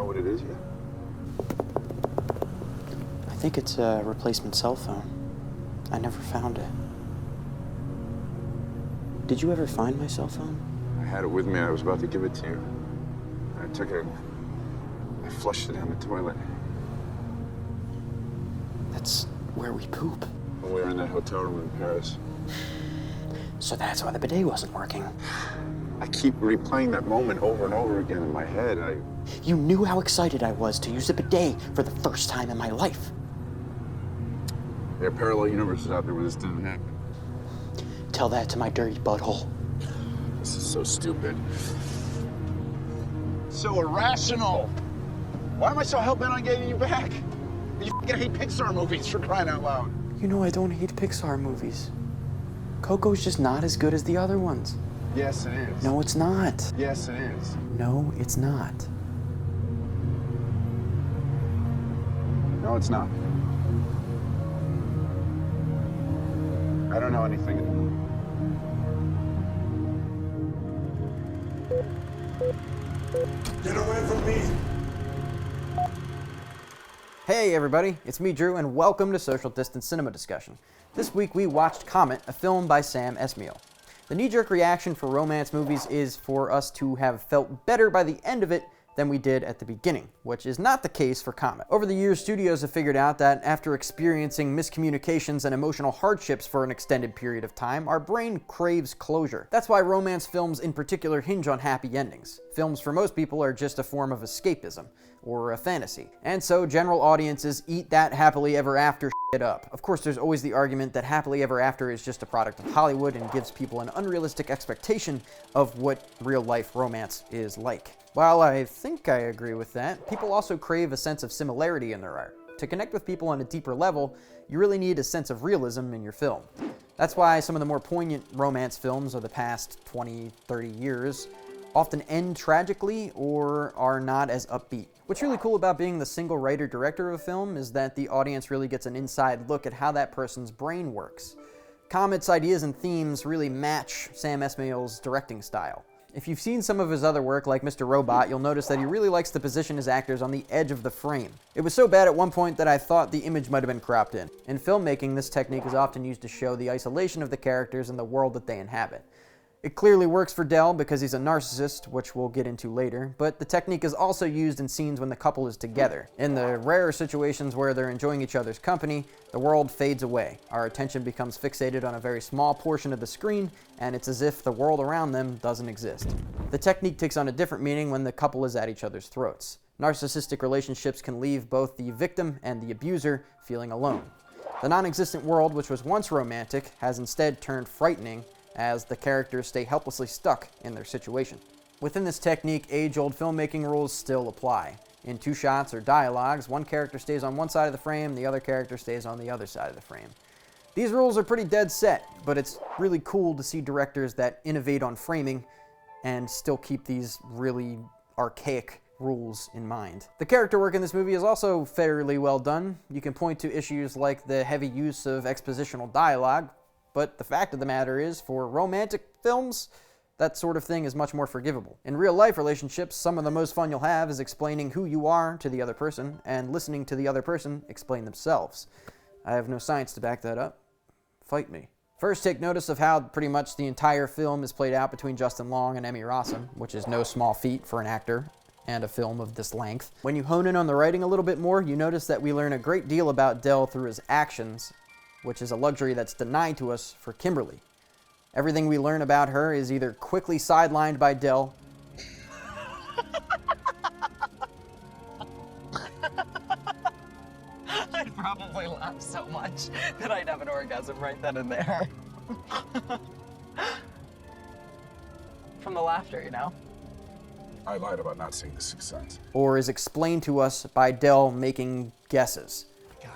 know what it is yet? I think it's a replacement cell phone. I never found it. Did you ever find my cell phone? I had it with me. I was about to give it to you. I took it. I flushed it down the toilet. That's where we poop. When we were in that hotel room in Paris. So that's why the bidet wasn't working. I keep replaying that moment over and over again in my head. You knew how excited I was to use a bidet for the first time in my life. There are parallel universes out there where this didn't happen. Tell that to my dirty butthole. This is so stupid. So irrational. Why am I so hell-bent on getting you back? You fucking hate Pixar movies, for crying out loud. You know I don't hate Pixar movies. Coco's just not as good as the other ones. Yes, it is. No, it's not. Yes, it is. No, it's not. No, it's not. I don't know anything anymore. Get away from me! Hey everybody, it's me Drew and welcome to Social Distance Cinema Discussion. This week we watched Comet, a film by Sam Esmail. The knee-jerk reaction for romance movies is for us to have felt better by the end of it than we did at the beginning, which is not the case for Comet. Over the years, studios have figured out that after experiencing miscommunications and emotional hardships for an extended period of time, our brain craves closure. That's why romance films in particular hinge on happy endings. Films for most people are just a form of escapism, or a fantasy. And so general audiences eat that happily ever after shit up. Of course, there's always the argument that happily ever after is just a product of Hollywood and gives people an unrealistic expectation of what real-life romance is like. While I think I agree with that, people also crave a sense of similarity in their art. To connect with people on a deeper level, you really need a sense of realism in your film. That's why some of the more poignant romance films of the past 20, 30 years often end tragically or are not as upbeat. What's really cool about being the single writer-director of a film is that the audience really gets an inside look at how that person's brain works. Comet's ideas and themes really match Sam Esmail's directing style. If you've seen some of his other work, like Mr. Robot, you'll notice that he really likes to position his actors on the edge of the frame. It was so bad at one point that I thought the image might have been cropped in. In filmmaking, this technique is often used to show the isolation of the characters and the world that they inhabit. It clearly works for Del because he's a narcissist, which we'll get into later, but the technique is also used in scenes when the couple is together. In the rare situations where they're enjoying each other's company, the world fades away. Our attention becomes fixated on a very small portion of the screen, and it's as if the world around them doesn't exist. The technique takes on a different meaning when the couple is at each other's throats. Narcissistic relationships can leave both the victim and the abuser feeling alone. The non-existent world, which was once romantic, has instead turned frightening as the characters stay helplessly stuck in their situation. Within this technique, age-old filmmaking rules still apply. In two shots or dialogues, one character stays on one side of the frame, the other character stays on the other side of the frame. These rules are pretty dead set, but it's really cool to see directors that innovate on framing and still keep these really archaic rules in mind. The character work in this movie is also fairly well done. You can point to issues like the heavy use of expositional dialogue, but the fact of the matter is, for romantic films, that sort of thing is much more forgivable. In real-life relationships, some of the most fun you'll have is explaining who you are to the other person and listening to the other person explain themselves. I have no science to back that up. Fight me. First, take notice of how pretty much the entire film is played out between Justin Long and Emmy Rossum, which is no small feat for an actor and a film of this length. When you hone in on the writing a little bit more, you notice that we learn a great deal about Del through his actions, which is a luxury that's denied to us for Kimberly. Everything we learn about her is either quickly sidelined by Del. I'd probably laugh so much that I'd have an orgasm right then and there. From the laughter, you know? I lied about not seeing The Sixth Sense. Or is explained to us by Del making guesses. God,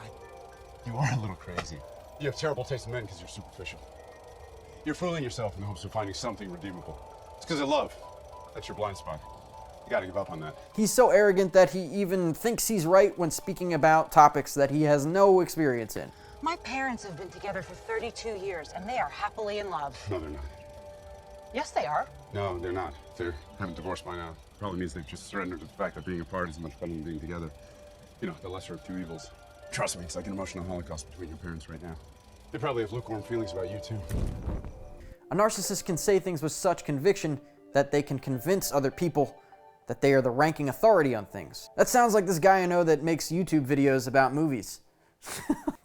you are a little crazy. You have terrible taste in men because you're superficial. You're fooling yourself in the hopes of finding something redeemable. It's because of love. That's your blind spot. You gotta give up on that. He's so arrogant that he even thinks he's right when speaking about topics that he has no experience in. My parents have been together for 32 years, and they are happily in love. No, they're not. Yes, they are. No, they're not. They haven't divorced by now. Probably means they've just surrendered to the fact that being apart is much better than being together. You know, the lesser of two evils. Trust me, it's like an emotional holocaust between your parents right now. They probably have lukewarm feelings about you, too. A narcissist can say things with such conviction that they can convince other people that they are the ranking authority on things. That sounds like this guy I know that makes YouTube videos about movies.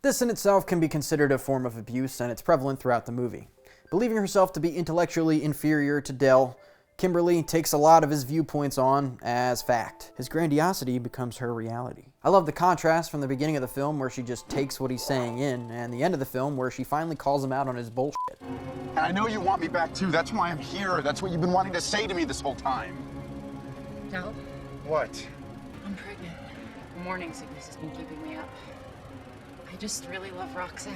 This in itself can be considered a form of abuse, and it's prevalent throughout the movie. Believing herself to be intellectually inferior to Dell, Kimberly takes a lot of his viewpoints on as fact. His grandiosity becomes her reality. I love the contrast from the beginning of the film where she just takes what he's saying in, and the end of the film where she finally calls him out on his bullshit. And I know you want me back, too. That's why I'm here. That's what you've been wanting to say to me this whole time. Del, What? I'm pregnant. Morning sickness has been keeping me up. I just really love Roxette.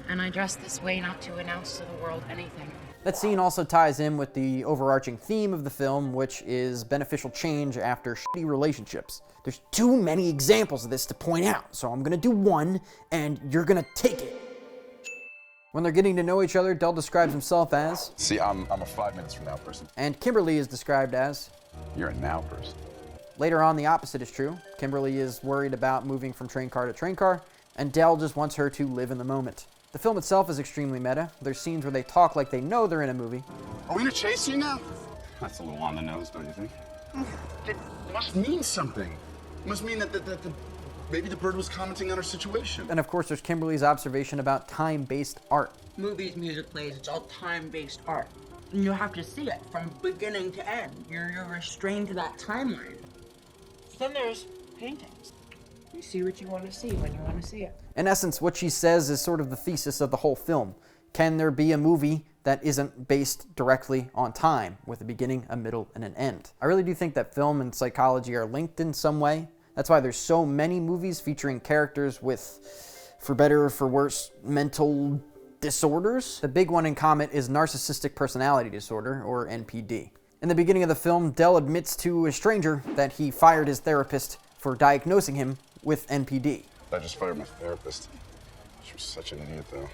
And I dress this way not to announce to the world anything. That scene also ties in with the overarching theme of the film, which is beneficial change after shitty relationships. There's too many examples of this to point out, so I'm gonna do one, and you're gonna take it. When they're getting to know each other, Dell describes himself as... See, I'm a 5 minutes from now person. And Kimberly is described as... You're a now person. Later on, the opposite is true. Kimberly is worried about moving from train car to train car, and Dell just wants her to live in the moment. The film itself is extremely meta. There's scenes where they talk like they know they're in a movie. Are we gonna chase you now? That's a little on the nose, don't you think? It must mean something. It must mean that maybe the bird was commenting on our situation. And of course, there's Kimberly's observation about time-based art. Movies, music, plays, it's all time-based art. And you have to see it from beginning to end. You're restrained to that timeline. Then there's paintings. You see what you want to see when you want to see it. In essence, what she says is sort of the thesis of the whole film. Can there be a movie that isn't based directly on time, with a beginning, a middle, and an end? I really do think that film and psychology are linked in some way. That's why there's so many movies featuring characters with, for better or for worse, mental disorders. The big one in Comet is narcissistic personality disorder, or NPD. In the beginning of the film, Dell admits to a stranger that he fired his therapist for diagnosing him with NPD. I just fired my therapist. She was such an idiot, though.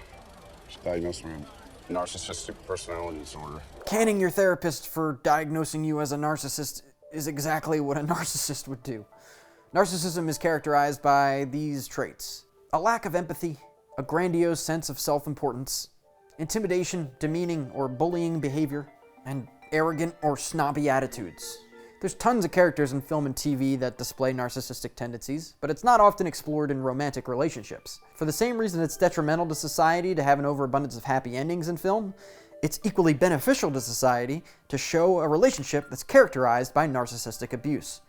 She diagnosed me with narcissistic personality disorder. Canning your therapist for diagnosing you as a narcissist is exactly what a narcissist would do. Narcissism is characterized by these traits: a lack of empathy, a grandiose sense of self-importance, intimidation, demeaning or bullying behavior, and arrogant or snobby attitudes. There's tons of characters in film and TV that display narcissistic tendencies, but it's not often explored in romantic relationships. For the same reason it's detrimental to society to have an overabundance of happy endings in film, it's equally beneficial to society to show a relationship that's characterized by narcissistic abuse.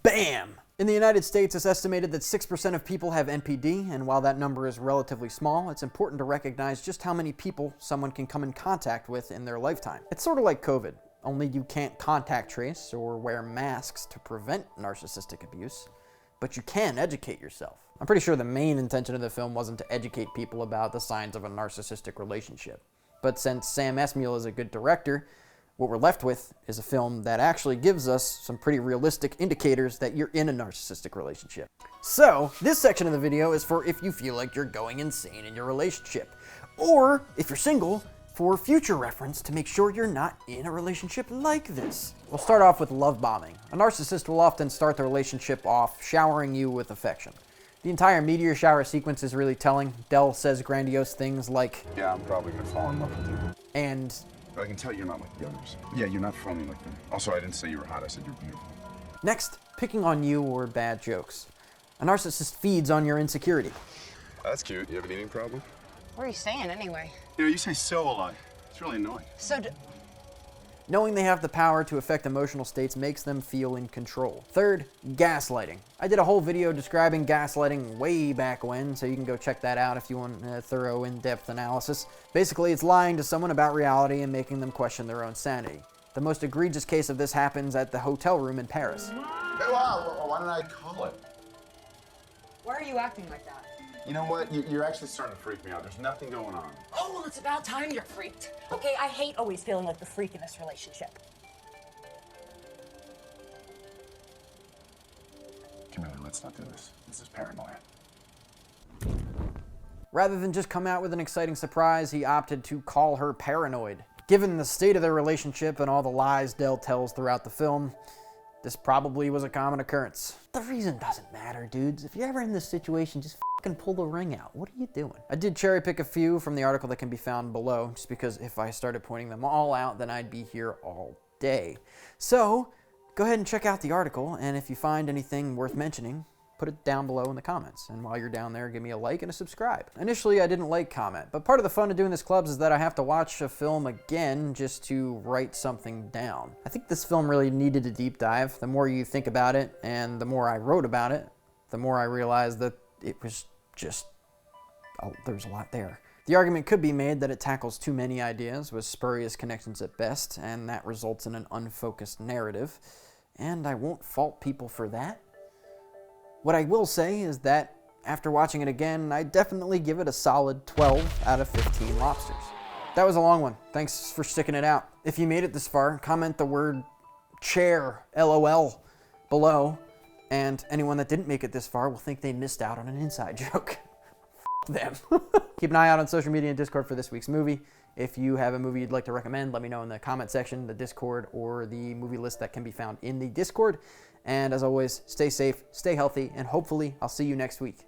Bam! In the United States, it's estimated that 6% of people have NPD, and while that number is relatively small, it's important to recognize just how many people someone can come in contact with in their lifetime. It's sort of like COVID, only you can't contact trace or wear masks to prevent narcissistic abuse, but you can educate yourself. I'm pretty sure the main intention of the film wasn't to educate people about the signs of a narcissistic relationship. But since Sam Esmail is a good director, what we're left with is a film that actually gives us some pretty realistic indicators that you're in a narcissistic relationship. So, this section of the video is for if you feel like you're going insane in your relationship, or if you're single, for future reference to make sure you're not in a relationship like this. We'll start off with love bombing. A narcissist will often start the relationship off showering you with affection. The entire meteor shower sequence is really telling. Dell says grandiose things like, Yeah, I'm probably gonna fall in love with you. and But I can tell you're not like the others. Yeah, you're not phony like them. Also, I didn't say you were hot, I said you're beautiful. next, picking on you or bad jokes. A narcissist feeds on your insecurity. That's cute. You have an eating problem? What are you saying anyway? You know, you say so a lot. It's really annoying. So, Knowing they have the power to affect emotional states makes them feel in control. Third, gaslighting. I did a whole video describing gaslighting way back when, so you can go check that out if you want a thorough, in-depth analysis. Basically, it's lying to someone about reality and making them question their own sanity. The most egregious case of this happens at the hotel room in Paris. Hey, wow, why don't I call it? Why are you acting like that? You know what? You're actually starting to freak me out. There's nothing going on. Oh, well, it's about time you're freaked. Okay, I hate always feeling like the freak in this relationship. Kimberly, let's not do this. This is paranoia. Rather than just come out with an exciting surprise, he opted to call her paranoid. Given the state of their relationship and all the lies Dell tells throughout the film, this probably was a common occurrence. The reason doesn't matter, dudes. If you're ever in this situation, just fucking pull the ring out. What are you doing? I did cherry pick a few from the article that can be found below, just because if I started pointing them all out, then I'd be here all day. So, go ahead and check out the article, and if you find anything worth mentioning, put it down below in the comments. And while you're down there, give me a like and a subscribe. Initially, I didn't like Comet, but part of the fun of doing this clubs is that I have to watch a film again just to write something down. I think this film really needed a deep dive. The more you think about it, and the more I wrote about it, the more I realized that it was just, there's a lot there. The argument could be made that it tackles too many ideas with spurious connections at best, and that results in an unfocused narrative, and I won't fault people for that. What I will say is that after watching it again, I definitely give it a solid 12 out of 15 lobsters. That was a long one. Thanks for sticking it out. If you made it this far, comment the word chair, LOL, below, and anyone that didn't make it this far will think they missed out on an inside joke. F them. Keep an eye out on social media and Discord for this week's movie. If you have a movie you'd like to recommend, let me know in the comment section, the Discord, or the movie list that can be found in the Discord. And as always, stay safe, stay healthy, and hopefully I'll see you next week.